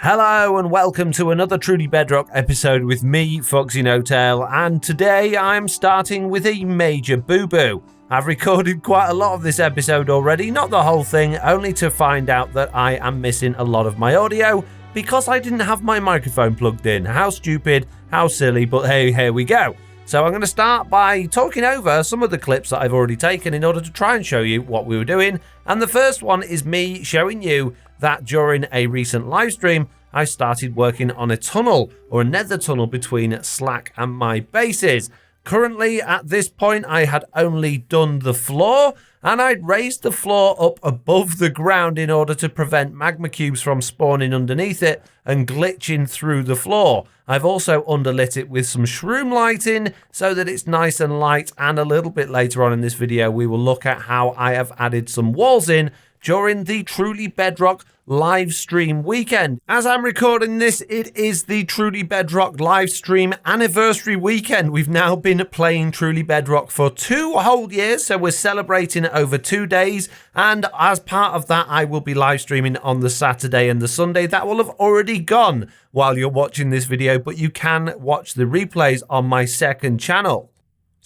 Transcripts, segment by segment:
Hello and welcome to another Truly Bedrock episode with me, FoxyNoTail, and today I'm starting with a major boo-boo. I've recorded quite a lot of this episode already, not the whole thing, only to find out that I am missing a lot of my audio because I didn't have my microphone plugged in. How stupid, how silly, but hey, here we go. So I'm going to start by talking over some of the clips that I've already taken in order to try and show you what we were doing. And the first one is me showing you that during a recent live stream, I started working on a tunnel or a nether tunnel between Slack and my bases. Currently, at this point, I had only done the floor and I'd raised the floor up above the ground in order to prevent magma cubes from spawning underneath it and glitching through the floor. I've also underlit it with some shroom lighting so that it's nice and light, and a little bit later on in this video, we will look at how I have added some walls in during the Truly Bedrock live stream weekend. As I'm recording this, it is the Truly Bedrock live stream anniversary weekend. We've now been playing Truly Bedrock for 2 whole years, so we're celebrating over 2 days, and as part of that, I will be live streaming on the Saturday and the Sunday. That will have already gone while you're watching this video, but you can watch the replays on my second channel.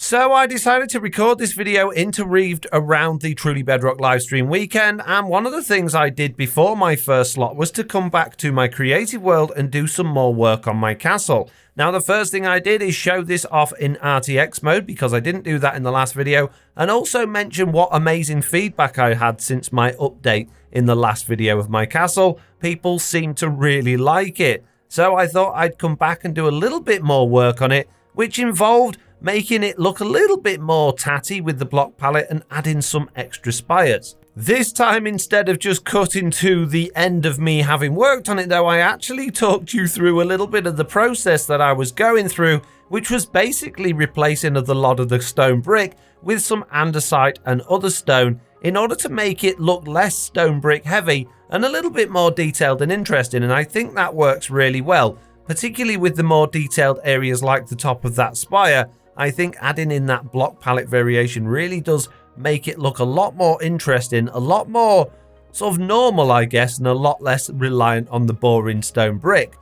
So I decided to record this video interweaved around the Truly Bedrock livestream weekend, and one of the things I did before my first slot was to come back to my creative world and do some more work on my castle. Now the first thing I did is show this off in RTX mode because I didn't do that in the last video, and also mention what amazing feedback I had since my update in the last video of my castle. People seem to really like it. So I thought I'd come back and do a little bit more work on it, which involved making it look a little bit more tatty with the block palette and adding some extra spires. This time, instead of just cutting to the end of me having worked on it though, I actually talked you through a little bit of the process that I was going through, which was basically replacing a lot of the stone brick with some andesite and other stone in order to make it look less stone brick heavy and a little bit more detailed and interesting, and I think that works really well, particularly with the more detailed areas like the top of that spire. I think adding in that block palette variation really does make it look a lot more interesting, a lot more sort of normal, I guess, and a lot less reliant on the boring stone brick.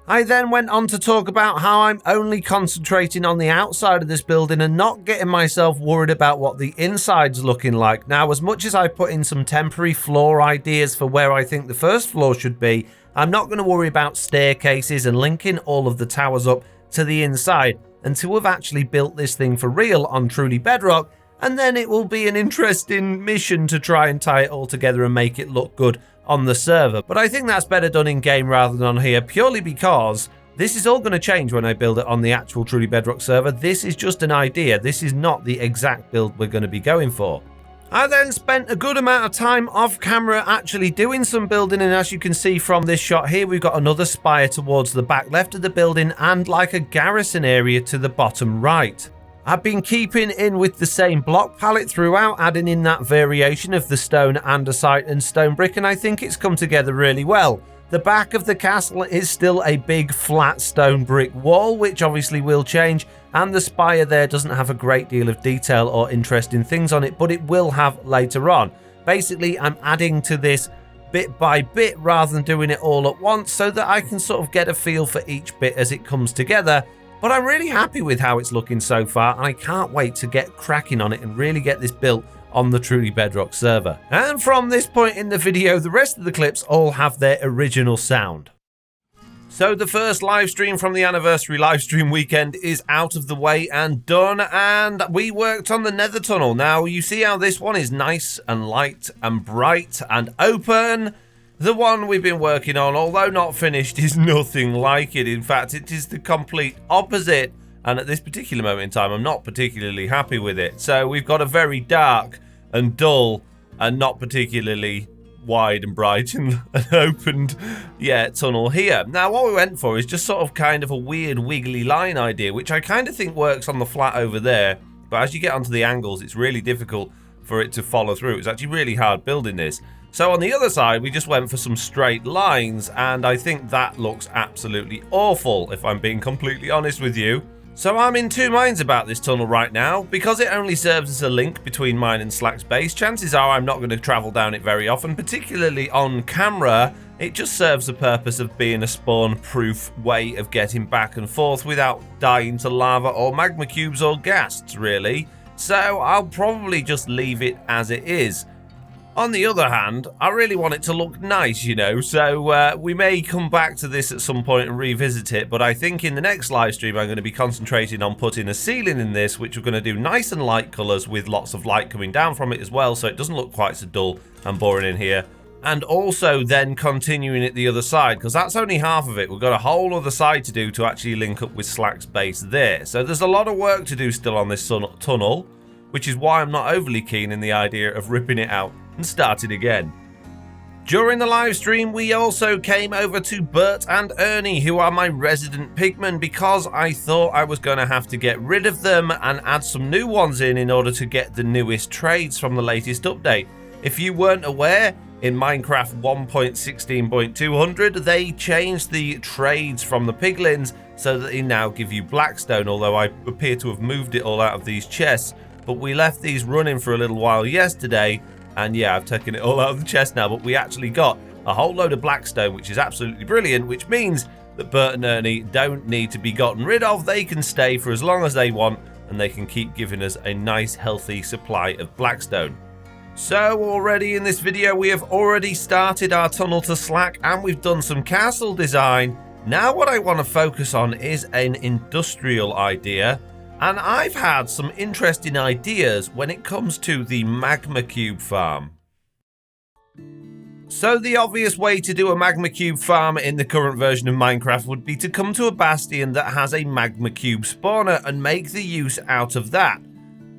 I then went on to talk about how I'm only concentrating on the outside of this building and not getting myself worried about what the inside's looking like. Now, as much as I put in some temporary floor ideas for where I think the first floor should be, I'm not going to worry about staircases and linking all of the towers up to the inside until we've actually built this thing for real on Truly Bedrock, and then it will be an interesting mission to try and tie it all together and make it look good on the server. But I think that's better done in game rather than on here, purely because this is all going to change when I build it on the actual Truly Bedrock server. This is just an idea. This is not the exact build we're going to be going for. I then spent a good amount of time off camera actually doing some building, and as you can see from this shot here, we've got another spire towards the back left of the building and like a garrison area to the bottom right. I've been keeping in with the same block palette throughout, adding in that variation of the stone, andesite and stone brick, and I think it's come together really well. The back of the castle is still a big flat stone brick wall, which obviously will change, and the spire there doesn't have a great deal of detail or interesting things on it, but it will have later on. Basically, I'm adding to this bit by bit rather than doing it all at once so that I can sort of get a feel for each bit as it comes together. But I'm really happy with how it's looking so far, and I can't wait to get cracking on it and really get this built on the Truly Bedrock server. And from this point in the video, the rest of the clips all have their original sound. So the first live stream from the anniversary live stream weekend is out of the way and done, and we worked on the nether tunnel. Now you see how this one is nice and light and bright and open. The one we've been working on, although not finished, is nothing like it. In fact, it is the complete opposite, and at this particular moment in time, I'm not particularly happy with it. So we've got a very dark and dull and not particularly wide and bright and opened tunnel here. Now what we went for is just sort of kind of a weird wiggly line idea, which I kind of think works on the flat over there, but as you get onto the angles, it's really difficult for it to follow through. It's actually really hard building this. So on the other side, we just went for some straight lines, and I think that looks absolutely awful, if I'm being completely honest with you. So I'm in two minds about this tunnel right now. Because it only serves as a link between mine and Slack's base, chances are I'm not going to travel down it very often, particularly on camera. It just serves the purpose of being a spawn-proof way of getting back and forth without dying to lava or magma cubes or ghasts, really. So I'll probably just leave it as it is. On the other hand, I really want it to look nice, you know, so we may come back to this at some point and revisit it, but I think in the next live stream I'm going to be concentrating on putting a ceiling in this, which we're going to do nice and light colours with lots of light coming down from it as well, so it doesn't look quite so dull and boring in here. And also then continuing it the other side, because that's only half of it. We've got a whole other side to do to actually link up with Slack's base there. So there's a lot of work to do still on this tunnel, which is why I'm not overly keen in the idea of ripping it out and starting again. During the live stream, we also came over to Bert and Ernie, who are my resident pigmen, because I thought I was going to have to get rid of them and add some new ones in order to get the newest trades from the latest update. If you weren't aware, in Minecraft 1.16.200, they changed the trades from the piglins so that they now give you blackstone, although I appear to have moved it all out of these chests. But we left these running for a little while yesterday, and yeah, I've taken it all out of the chest now, but we actually got a whole load of blackstone, which is absolutely brilliant, which means that Bert and Ernie don't need to be gotten rid of. They can stay for as long as they want, and they can keep giving us a nice, healthy supply of blackstone. So already in this video, we have already started our tunnel to Slack, and we've done some castle design. Now what I want to focus on is an industrial idea. And I've had some interesting ideas when it comes to the Magma Cube Farm. So the obvious way to do a Magma Cube Farm in the current version of Minecraft would be to come to a bastion that has a Magma Cube spawner and make the use out of that.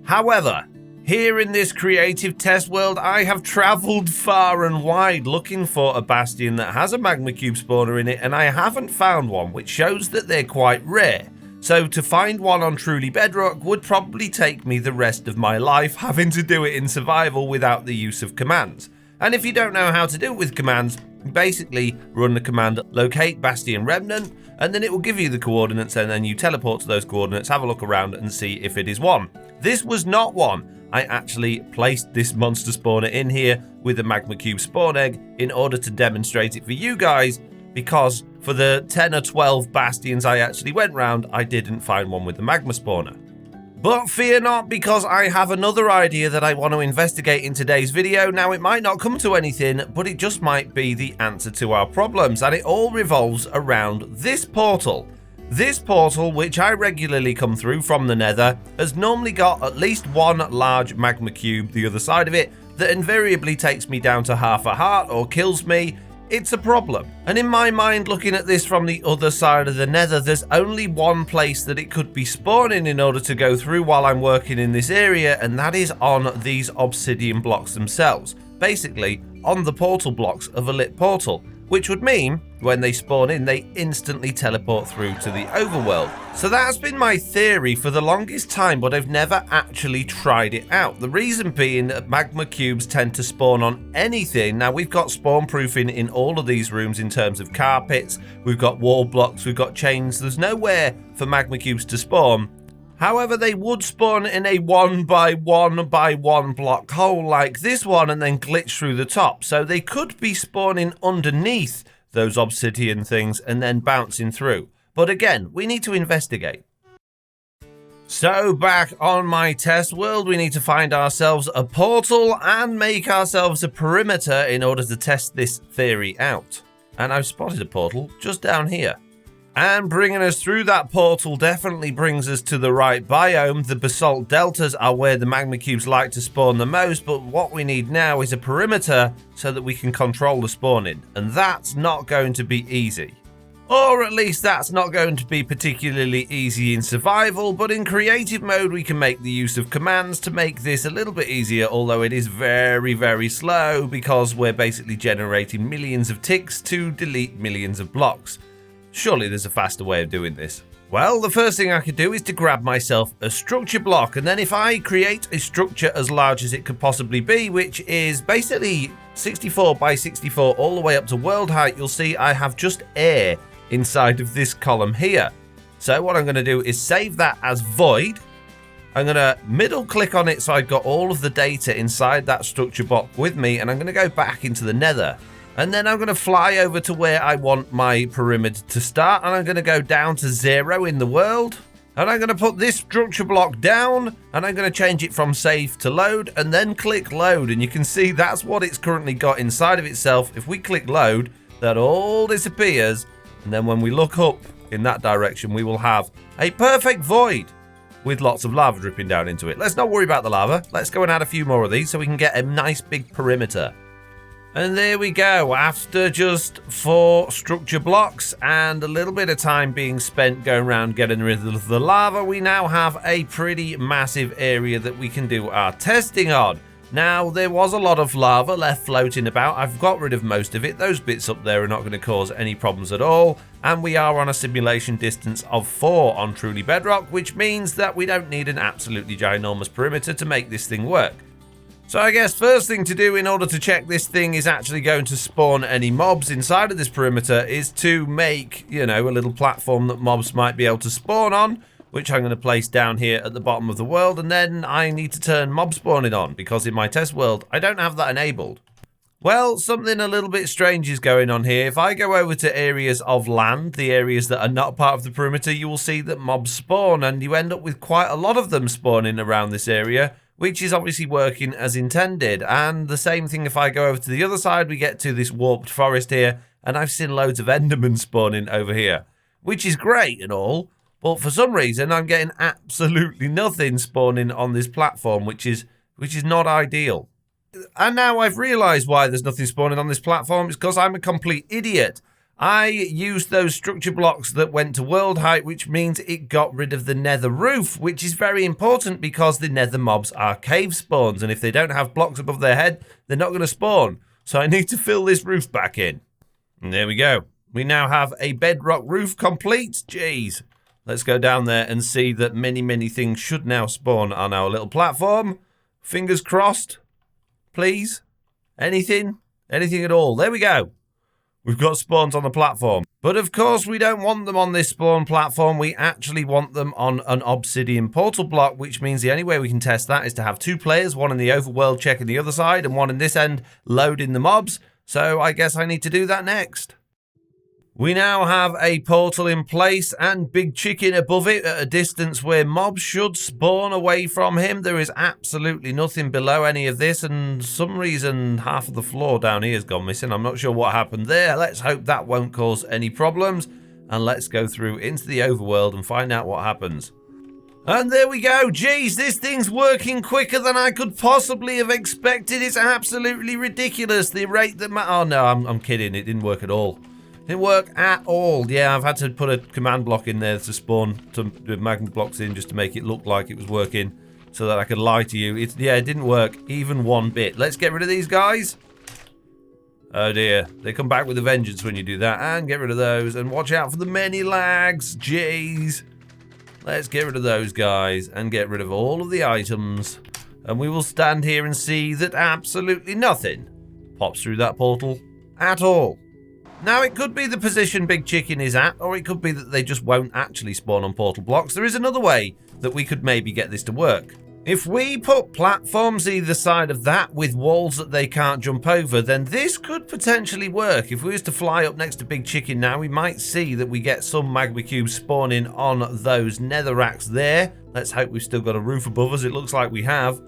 However, here in this creative test world, I have travelled far and wide looking for a bastion that has a Magma Cube spawner in it, and I haven't found one, which shows that they're quite rare. So to find one on truly Bedrock would probably take me the rest of my life, having to do it in survival without the use of commands. And if you don't know how to do it with commands, basically run the command locate bastion remnant, and then it will give you the coordinates, and then you teleport to those coordinates, have a look around and see if it is one. This was not one. I actually placed this monster spawner in here with a Magma Cube spawn egg in order to demonstrate it for you guys, because for the 10 or 12 bastions I actually went round, I didn't find one with the magma spawner. But fear not, because I have another idea that I want to investigate in today's video. Now, it might not come to anything, but it just might be the answer to our problems, and it all revolves around this portal. This portal, which I regularly come through from the Nether, has normally got at least one large magma cube the other side of it that invariably takes me down to half a heart or kills me. It's a problem. And in my mind, looking at this from the other side of the Nether, there's only one place that it could be spawning in order to go through while I'm working in this area, and that is on these obsidian blocks themselves. Basically, on the portal blocks of a lit portal, which would mean when they spawn in, they instantly teleport through to the overworld. So that's been my theory for the longest time, but I've never actually tried it out. The reason being that magma cubes tend to spawn on anything. Now, we've got spawn proofing in all of these rooms in terms of carpets, we've got wall blocks, we've got chains. There's nowhere for magma cubes to spawn. However, they would spawn in a 1 by 1 by 1 block hole like this one and then glitch through the top. So they could be spawning underneath those obsidian things and then bouncing through. But again, we need to investigate. So back on my test world, we need to find ourselves a portal and make ourselves a perimeter in order to test this theory out. And I've spotted a portal just down here. And bringing us through that portal definitely brings us to the right biome. The basalt deltas are where the magma cubes like to spawn the most, but what we need now is a perimeter so that we can control the spawning. And that's not going to be easy. Or at least that's not going to be particularly easy in survival, but in creative mode we can make the use of commands to make this a little bit easier, although it is very, very slow because we're basically generating millions of ticks to delete millions of blocks. Surely there's a faster way of doing this. Well, the first thing I could do is to grab myself a structure block, and then if I create a structure as large as it could possibly be, which is basically 64 by 64 all the way up to world height, you'll see I have just air inside of this column here. So what I'm going to do is save that as void. I'm going to middle click on it so I've got all of the data inside that structure block with me, and I'm going to go back into the Nether. And then I'm going to fly over to where I want my perimeter to start, and I'm going to go down to 0 in the world. And I'm going to put this structure block down, and I'm going to change it from save to load, and then click load. And you can see that's what it's currently got inside of itself. If we click load, that all disappears. And then when we look up in that direction, we will have a perfect void with lots of lava dripping down into it. Let's not worry about the lava. Let's go and add a few more of these so we can get a nice big perimeter. And there we go. After just 4 structure blocks and a little bit of time being spent going around getting rid of the lava, we now have a pretty massive area that we can do our testing on. Now, there was a lot of lava left floating about. I've got rid of most of it. Those bits up there are not going to cause any problems at all. And we are on a simulation distance of 4 on Truly Bedrock, which means that we don't need an absolutely ginormous perimeter to make this thing work. So I guess first thing to do in order to check this thing is actually going to spawn any mobs inside of this perimeter is to make, a little platform that mobs might be able to spawn on, which I'm going to place down here at the bottom of the world. And then I need to turn mob spawning on because in my test world, I don't have that enabled. Well, something a little bit strange is going on here. If I go over to areas of land, the areas that are not part of the perimeter, you will see that mobs spawn, and you end up with quite a lot of them spawning around this area, which is obviously working as intended. And the same thing if I go over to the other side, we get to this warped forest here, and I've seen loads of endermen spawning over here, which is great and all, but for some reason I'm getting absolutely nothing spawning on this platform, which is not ideal. And now I've realised why there's nothing spawning on this platform. It's because I'm a complete idiot. I used those structure blocks that went to world height, which means it got rid of the nether roof, which is very important because the nether mobs are cave spawns, and if they don't have blocks above their head, they're not going to spawn. So I need to fill this roof back in. And there we go. We now have a bedrock roof complete. Jeez. Let's go down there and see that many things should now spawn on our little platform. Fingers crossed. Please. Anything at all. There we go. We've got spawns on the platform. But of course, we don't want them on this spawn platform. We actually want them on an obsidian portal block, which means the only way we can test that is to have 2 players, one in the overworld checking the other side and one in this end loading the mobs. So I guess I need to do that next. We now have a portal in place and Big Chicken above it at a distance where mobs should spawn away from him. There is absolutely nothing below any of this, and some reason half of the floor down here has gone missing. I'm not sure what happened there. Let's hope that won't cause any problems, and let's go through into the overworld and find out what happens. And there we go. Jeez, this thing's working quicker than I could possibly have expected. It's absolutely ridiculous. The rate that oh no, I'm kidding. It didn't work at all. Didn't work at all. Yeah, I've had to put a command block in there to spawn some magma blocks in just to make it look like it was working so that I could lie to you. It didn't work even one bit. Let's get rid of these guys. Oh dear. They come back with a vengeance when you do that. And get rid of those. And watch out for the many lags. Jeez. Let's get rid of those guys and get rid of all of the items. And we will stand here and see that absolutely nothing pops through that portal at all. Now, it could be the position Big Chicken is at, or it could be that they just won't actually spawn on portal blocks. There is another way that we could maybe get this to work. If we put platforms either side of that with walls that they can't jump over, then this could potentially work. If we was to fly up next to Big Chicken now, we might see that we get some magma cubes spawning on those nether racks there. Let's hope we've still got a roof above us. It looks like we have.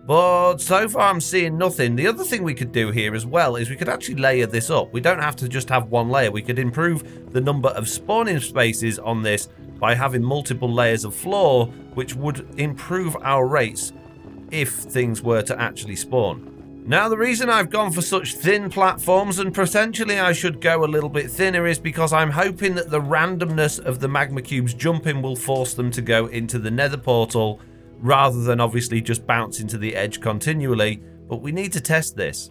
But so far I'm seeing nothing. The other thing we could do here as well is we could actually layer this up. We don't have to just have one layer. We could improve the number of spawning spaces on this by having multiple layers of floor, which would improve our rates if things were to actually spawn. Now, the reason I've gone for such thin platforms, and potentially I should go a little bit thinner, is because I'm hoping that the randomness of the magma cubes jumping will force them to go into the nether portal rather than obviously just bounce into the edge continually, but we need to test this.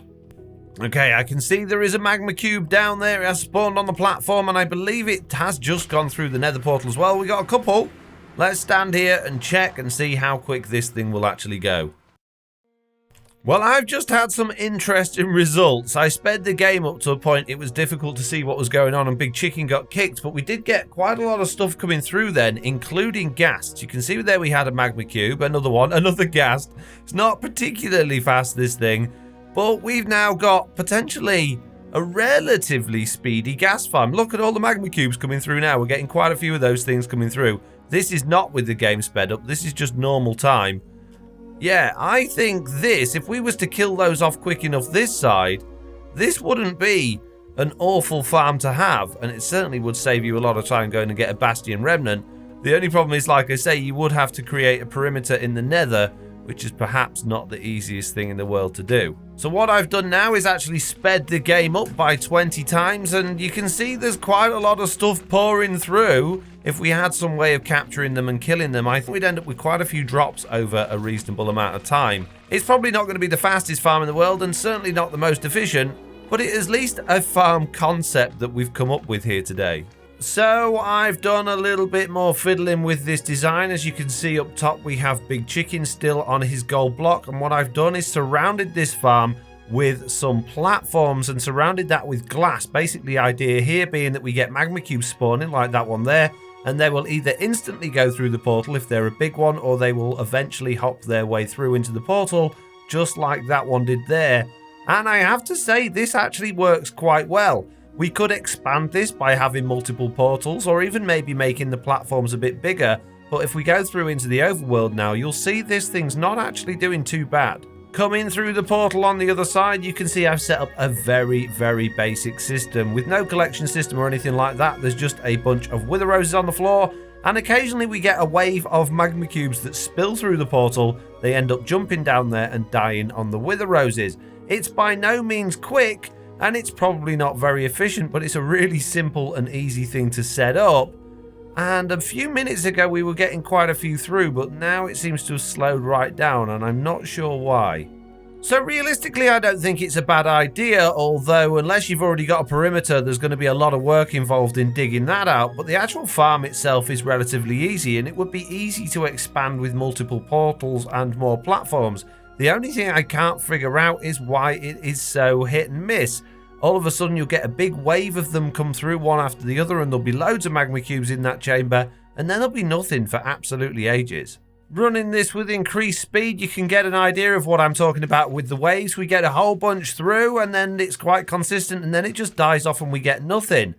Okay, I can see there is a magma cube down there. It has spawned on the platform, and I believe it has just gone through the nether portal as well. We got a couple. Let's stand here and check and see how quick this thing will actually go. Well, I've just had some interesting results. I sped the game up to a point it was difficult to see what was going on and Big Chicken got kicked, but we did get quite a lot of stuff coming through then, including ghasts. You can see there we had a magma cube, another one, another ghast. It's not particularly fast, this thing, but we've now got potentially a relatively speedy ghast farm. Look at all the magma cubes coming through now. We're getting quite a few of those things coming through. This is not with the game sped up. This is just normal time. Yeah, I think this, if we was to kill those off quick enough this side, this wouldn't be an awful farm to have, and it certainly would save you a lot of time going and get a Bastion Remnant. The only problem is, like I say, you would have to create a perimeter in the Nether, which is perhaps not the easiest thing in the world to do. So what I've done now is actually sped the game up by 20 times, and you can see there's quite a lot of stuff pouring through. If we had some way of capturing them and killing them, I think we'd end up with quite a few drops over a reasonable amount of time. It's probably not going to be the fastest farm in the world, and certainly not the most efficient, but it is at least a farm concept that we've come up with here today. So I've done a little bit more fiddling with this design. As you can see up top, we have Big Chicken still on his gold block, and what I've done is surrounded this farm with some platforms and surrounded that with glass. Basically, the idea here being that we get magma cubes spawning like that one there, and they will either instantly go through the portal if they're a big one, or they will eventually hop their way through into the portal just like that one did there. And I have to say, this actually works quite well. We could expand this by having multiple portals, or even maybe making the platforms a bit bigger, but if we go through into the overworld now, you'll see this thing's not actually doing too bad. Coming through the portal on the other side, you can see I've set up a very, very basic system with no collection system or anything like that. There's just a bunch of wither roses on the floor, and occasionally we get a wave of magma cubes that spill through the portal. They end up jumping down there and dying on the wither roses. It's by no means quick, and it's probably not very efficient, but it's a really simple and easy thing to set up. And a few minutes ago we were getting quite a few through, but now it seems to have slowed right down, and I'm not sure why. So realistically, I don't think it's a bad idea, although unless you've already got a perimeter, there's going to be a lot of work involved in digging that out. But the actual farm itself is relatively easy, and it would be easy to expand with multiple portals and more platforms. The only thing I can't figure out is why it is so hit and miss. All of a sudden, you'll get a big wave of them come through one after the other, and there'll be loads of magma cubes in that chamber, and then there'll be nothing for absolutely ages. Running this with increased speed, you can get an idea of what I'm talking about with the waves. We get a whole bunch through, and then it's quite consistent, and then it just dies off and we get nothing.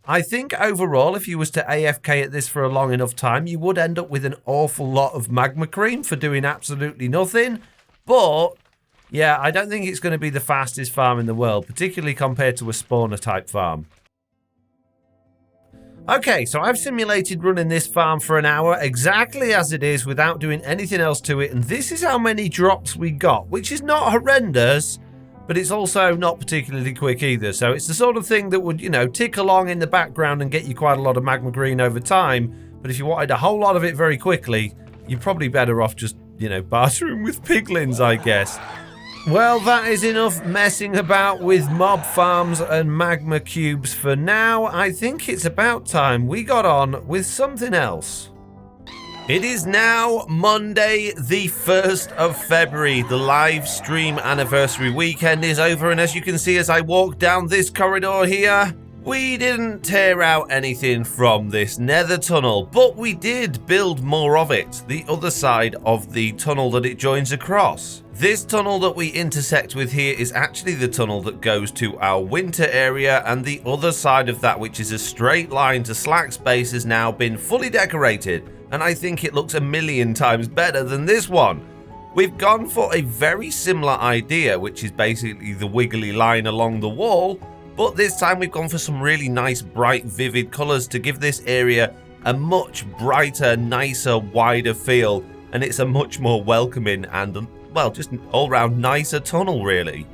I think overall, if you was to AFK at this for a long enough time, you would end up with an awful lot of magma cream for doing absolutely nothing. But yeah, I don't think it's going to be the fastest farm in the world, particularly compared to a spawner type farm. Okay, so I've simulated running this farm for an hour exactly as it is without doing anything else to it, and this is how many drops we got, which is not horrendous, but it's also not particularly quick either. So it's the sort of thing that would, you know, tick along in the background and get you quite a lot of magma green over time, but if you wanted a whole lot of it very quickly, you're probably better off just, you know, bartering with piglins, I guess. Well, that is enough messing about with mob farms and magma cubes for now. I think it's about time we got on with something else. It is now Monday, the 1st of February. The live stream anniversary weekend is over, and as you can see as I walk down this corridor here, we didn't tear out anything from this nether tunnel, but we did build more of it, the other side of the tunnel that it joins across. This tunnel that we intersect with here is actually the tunnel that goes to our winter area, and the other side of that, which is a straight line to slack space, has now been fully decorated, and I think it looks a million times better than this one. We've gone for a very similar idea, which is basically the wiggly line along the wall, but this time we've gone for some really nice, bright, vivid colours to give this area a much brighter, nicer, wider feel, and it's a much more welcoming and, well, just an all-round nicer tunnel, really.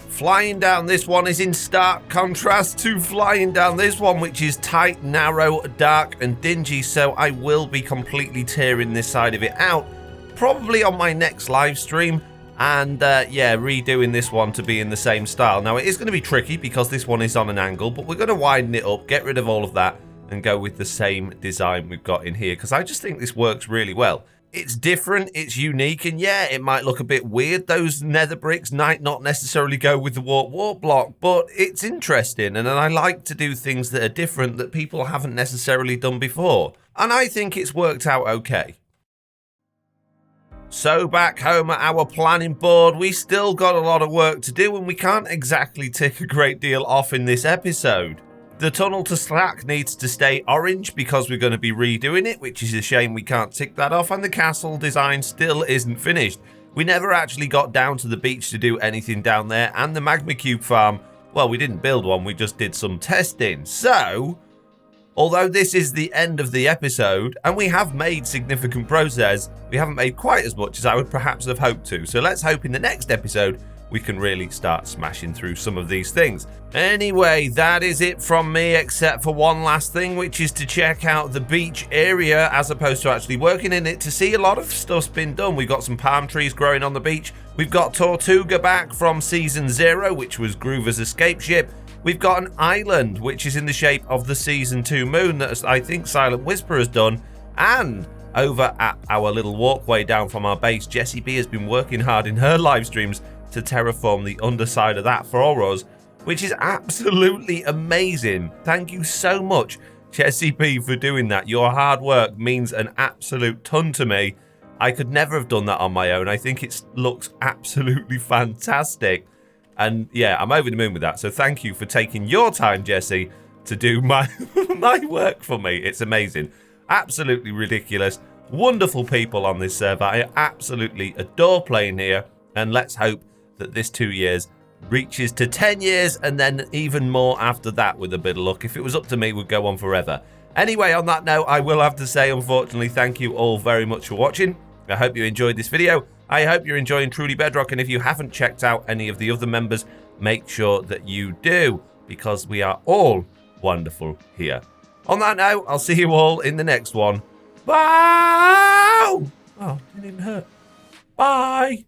Flying down this one is in stark contrast to flying down this one, which is tight, narrow, dark, and dingy, so I will be completely tearing this side of it out, probably on my next live stream. And yeah, redoing this one to be in the same style. Now, it is going to be tricky because this one is on an angle, but we're going to widen it up, get rid of all of that, and go with the same design we've got in here, because I just think this works really well. It's different, it's unique, and yeah, it might look a bit weird. Those nether bricks might not necessarily go with the warp block, but it's interesting, and I like to do things that are different that people haven't necessarily done before. And I think it's worked out okay. So back home at our planning board, we still got a lot of work to do, and we can't exactly tick a great deal off in this episode. The tunnel to Slack needs to stay orange because we're going to be redoing it, which is a shame we can't tick that off, and the castle design still isn't finished. We never actually got down to the beach to do anything down there, and the Magma Cube Farm, well, we didn't build one, we just did some testing. So, although this is the end of the episode, and we have made significant progress, we haven't made quite as much as I would perhaps have hoped to. So let's hope in the next episode we can really start smashing through some of these things. Anyway, that is it from me, except for one last thing, which is to check out the beach area as opposed to actually working in it to see a lot of stuff's been done. We've got some palm trees growing on the beach. We've got Tortuga back from Season 0, which was Groover's escape ship. We've got an island, which is in the shape of the Season 2 moon that I think Silent Whisper has done. And over at our little walkway down from our base, Jessie B has been working hard in her live streams to terraform the underside of that for us, which is absolutely amazing. Thank you so much, Jessie B, for doing that. Your hard work means an absolute ton to me. I could never have done that on my own. I think it looks absolutely fantastic. And yeah, I'm over the moon with that. So thank you for taking your time, Jessie, to do my work for me. It's amazing. Absolutely ridiculous. Wonderful people on this server. I absolutely adore playing here. And let's hope that this 2 years reaches to 10 years and then even more after that with a bit of luck. If it was up to me, we'd go on forever. Anyway, on that note, I will have to say, unfortunately, thank you all very much for watching. I hope you enjoyed this video. I hope you're enjoying Truly Bedrock, and if you haven't checked out any of the other members, make sure that you do, because we are all wonderful here. On that note, I'll see you all in the next one. Bye! Oh, didn't even hurt. Bye!